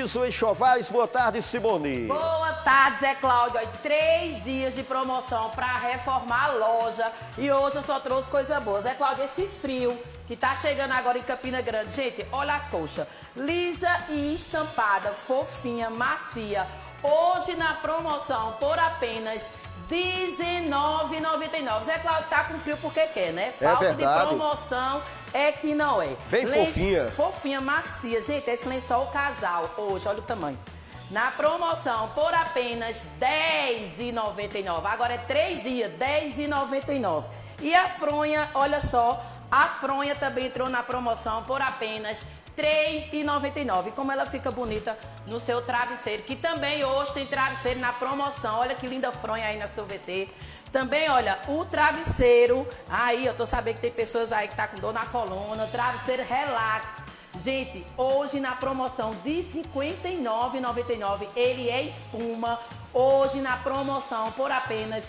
Narciso Enxovais, boa tarde, Simone. Boa tarde, Zé Cláudio. 3 dias de promoção para reformar a loja e hoje eu só trouxe coisa boa. Zé Cláudio, esse frio que tá chegando agora em Campina Grande, gente, olha as coxas. Lisa e estampada, fofinha, macia. Hoje na promoção por apenas R$19,99. Zé Cláudio tá com frio porque quer, né? Falta de promoção é que não é. Bem fofinha. Fofinha, macia. Gente, esse lençol casal hoje, olha o tamanho. Na promoção por apenas R$10,99. Agora é 3 dias, R$10,99. E a fronha, olha só, a fronha também entrou na promoção por apenas R$3,99. E como ela fica bonita no seu travesseiro, que também hoje tem travesseiro na promoção. Olha que linda fronha aí na CVT. Também, olha, o travesseiro, aí eu tô sabendo que tem pessoas aí que tá com dor na coluna, travesseiro Relax. Gente, hoje na promoção de R$59,99, ele é espuma, hoje na promoção por apenas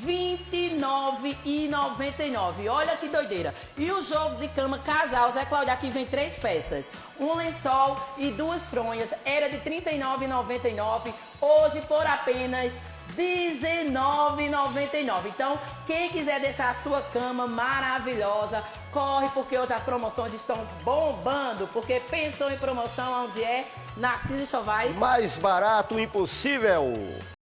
R$29,99. Olha que doideira. E o jogo de cama casal, Zé Cláudio, aqui vem 3 peças. Um lençol e 2 fronhas. Era de R$39,99. Hoje por apenas R$19,99. Então, quem quiser deixar a sua cama maravilhosa, corre, porque hoje as promoções estão bombando. Porque pensou em promoção onde é? Narciso Enxovais. Mais barato impossível.